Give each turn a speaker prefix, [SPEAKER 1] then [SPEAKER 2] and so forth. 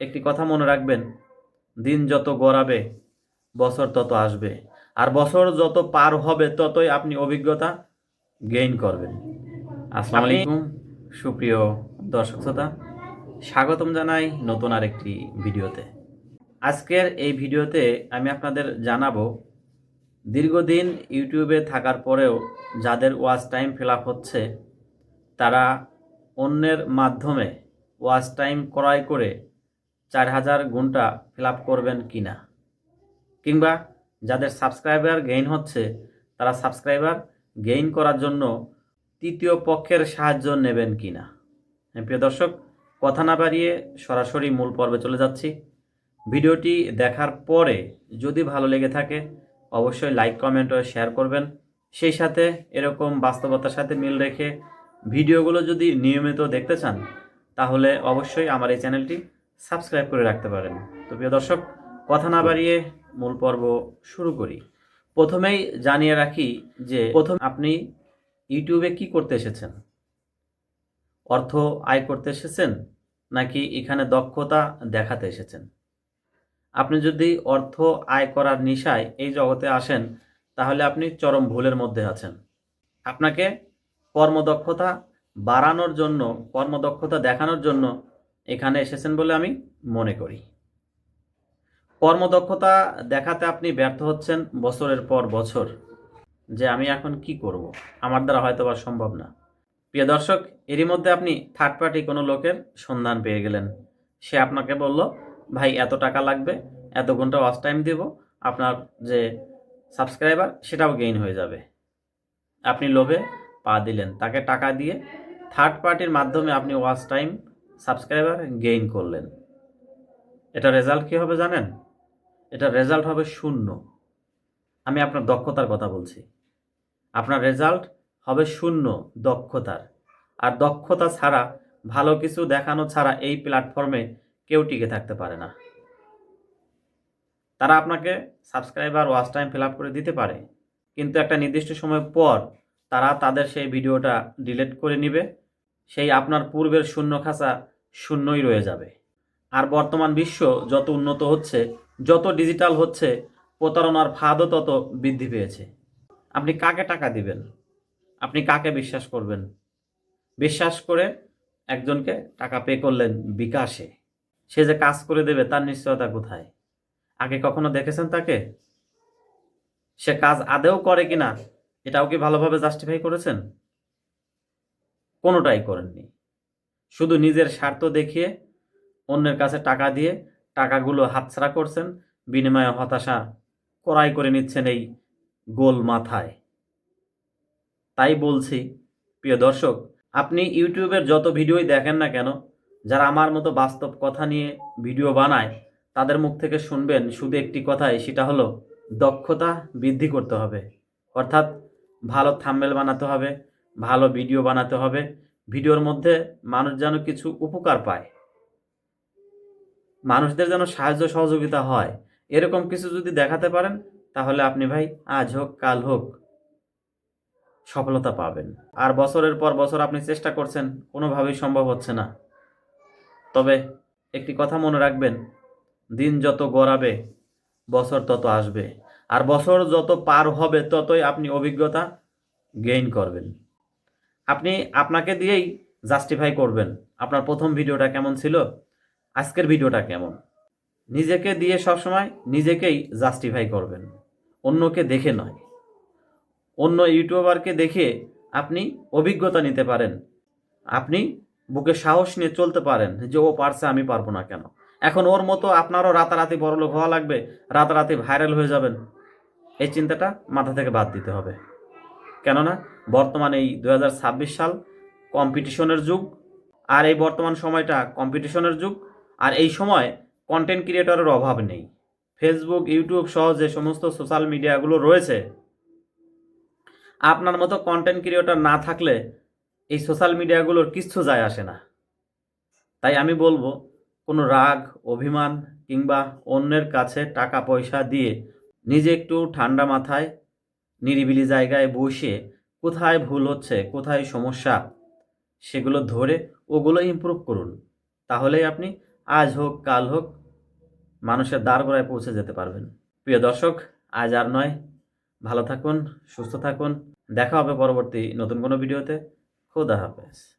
[SPEAKER 1] একটি কথা মনে রাখবেন, দিন যত গড়াবে বছর তত আসবে, আর বছর যত পার হবে ততই আপনি অভিজ্ঞতা গেইন করবেন। আসসালামু আলাইকুম সুপ্রিয় দর্শক শ্রোতা, স্বাগতম জানাই নতুন আরেকটি ভিডিওতে। আজকের এই ভিডিওতে আমি আপনাদের জানাবো, দীর্ঘদিন ইউটিউবে থাকার পরেও যাদের ওয়াচ টাইম ফিল আপ হচ্ছে, তারা অন্যের মাধ্যমে ওয়াচ টাইম ক্রয় করে 4000 ঘন্টা ফিল আপ করবেন কিনা, কিংবা যাদের সাবস্ক্রাইবার গেইন হচ্ছে তারা সাবস্ক্রাইবার গেইন করার জন্য তৃতীয় পক্ষের সাহায্য নেবেন কিনা। প্রিয় দর্শক, কথা না বাড়িয়ে সরাসরি মূল পর্বে চলে যাচ্ছি। ভিডিওটি দেখার পরে যদি ভালো লেগে থাকে অবশ্যই লাইক, কমেন্ট ও শেয়ার করবেন। সেই সাথে এরকম বাস্তবতার সাথে মিল রেখে ভিডিওগুলো যদি নিয়মিত দেখতে চান তাহলে অবশ্যই আমার এই চ্যানেলটি সাবস্ক্রাইব করে রাখতে পারেন। তো প্রিয় দর্শক, কথা না বাড়িয়ে মূল পর্ব শুরু করি। প্রথমেই জানিয়ে রাখি যে প্রথম আপনি ইউটিউবে কি করতে এসেছেন? অর্থ আয় করতে এসেছেন নাকি এখানে দক্ষতা দেখাতে এসেছেন? আপনি যদি অর্থ আয় করার নেশায় এই জগতে আসেন তাহলে আপনি চরম ভুলের মধ্যে আছেন। আপনাকে কর্মদক্ষতা বাড়ানোর জন্য, কর্মদক্ষতা দেখানোর জন্য এখানে এসেছেন বলে আমি মনে করি। কর্মদক্ষতা দেখাতে আপনি ব্যর্থ হচ্ছেন বছরের পর বছর, যে আমি এখন কি করব, আমার দ্বারা হয়তো বা সম্ভব না। প্রিয় দর্শক, এরই মধ্যে আপনি থার্ড পার্টি কোনো লোকের সন্ধান পেয়ে গেলেন। সে আপনাকে বলল, ভাই এত টাকা লাগবে, এত ঘন্টা ওয়াচ টাইম দিব, আপনার যে সাবস্ক্রাইবার সেটাও গেইন হয়ে যাবে। আপনি লোভে পা দিলেন, তাকে টাকা দিয়ে থার্ড পার্টির মাধ্যমে আপনি ওয়াচ টাইম, সাবস্ক্রাইবার গেইন করলেন। এটা রেজাল্ট কী হবে জানেন? এটা রেজাল্ট হবে শূন্য। আমি আপনার দক্ষতার কথা বলছি। আপনার রেজাল্ট হবে শূন্য দক্ষতার। আর দক্ষতা ছাড়া, ভালো কিছু দেখানো ছাড়া এই প্ল্যাটফর্মে কেউ টিকে থাকতে পারে না। তারা আপনাকে subscriber, watch time fill up করে দিতে পারে, কিন্তু একটা নির্দিষ্ট সময় পর তারা তাদের সেই ভিডিওটা ডিলিট করে নেবে। সেই আপনার পূর্বের শূন্য খাঁচা শূন্যই রয়ে যাবে। আর বর্তমান বিশ্ব যত উন্নত হচ্ছে, যত ডিজিটাল হচ্ছে, প্রতারণার ফাঁদও তত বৃদ্ধি পেয়েছে। আপনি কাকে টাকা দিবেন? আপনি কাকে বিশ্বাস করবেন? বিশ্বাস করে একজনকে টাকা পে করলেন বিকাশে, সে যে কাজ করে দেবে তার নিশ্চয়তা কোথায়? আগে কখনো দেখেছেন তাকে? সে কাজ আদেও করে কিনা এটাও কি ভালোভাবে জাস্টিফাই করেছেন? কোনোটাই করেননি। শুধু নিজের স্বার্থ দেখিয়ে অন্যের কাছে টাকা দিয়ে টাকাগুলো হাতছাড়া করছেন, বিনিময়ে হতাশা ক্রয় করে নিচ্ছেন এই গোল মাথায়। তাই বলছি প্রিয় দর্শক, আপনি ইউটিউবের যত ভিডিওই দেখেন না কেন, যারা আমার মতো বাস্তব কথা নিয়ে ভিডিও বানায় তাদের মুখ থেকে শুনবেন শুধু একটি কথাই, সেটা হলো দক্ষতা বৃদ্ধি করতে হবে। অর্থাৎ ভালো থাম্বনেল বানাতে হবে, ভালো ভিডিও বানাতে হবে, ভিডিওর মধ্যে মানুষ যেন কিছু উপকার পায়, মানুষদের যেন সাহায্য সহযোগিতা হয়, এরকম কিছু যদি দেখাতে পারেন তাহলে আপনি ভাই আজ হোক কাল হোক সফলতা পাবেন। আর বছরের পর বছর আপনি চেষ্টা করছেন, কোনোভাবেই সম্ভব হচ্ছে না। তবে একটি কথা মনে রাখবেন, দিন যত গড়াবে বছর তত আসবে, আর বছর যত পার হবে ততই আপনি অভিজ্ঞতা গেইন করবেন। আপনি আপনাকে দিয়েই জাস্টিফাই করবেন আপনার প্রথম ভিডিওটা কেমন ছিল, আজকের ভিডিওটা কেমন। নিজেকে দিয়ে সবসময় নিজেকেই জাস্টিফাই করবেন, অন্যকে দেখে নয়। অন্য ইউটিউবারকে দেখে আপনি অভিজ্ঞতা নিতে পারেন, আপনি বুকে সাহস নিয়ে চলতে পারেন যে ও পারছে, আমি পারবো না কেন। এখন ওর মতো আপনারও রাতারাতি বড়লোক হওয়া লাগবে, রাতারাতি ভাইরাল হয়ে যাবেন, এই চিন্তাটা মাথা থেকে বাদ দিতে হবে। কেননা বর্তমানে এই 2026 সাল কম্পিটিশনের যুগ, আর এই বর্তমান সময়টা কম্পিটিশনের যুগ। আর এই সময় কন্টেন্ট ক্রিয়েটরের অভাব নেই। ফেসবুক, ইউটিউব সহ যে সমস্ত সোশ্যাল মিডিয়াগুলো রয়েছে, আপনার মতো কন্টেন্ট ক্রিয়েটর না থাকলে এই সোশ্যাল মিডিয়াগুলোর কিচ্ছু যায় আসে না। তাই আমি বলবো, কোনো রাগ, অভিমান কিংবা অন্যের কাছে টাকা পয়সা দিয়ে নিজে একটু ঠান্ডা মাথায় নিরিবিলি জায়গায় বসে কোথায় ভুল হচ্ছে, কোথায় সমস্যা, সেগুলো ধরে ওগুলো ইমপ্রুভ করুন। তাহলেই আপনি আজ হোক কাল হোক মানুষের দ্বারগোড়ায় পৌঁছে যেতে পারবেন। প্রিয় দর্শক, আজ আর নয়, ভালো থাকুন, সুস্থ থাকুন। দেখা হবে পরবর্তী নতুন কোনো ভিডিওতে। খোদা হাফেজ।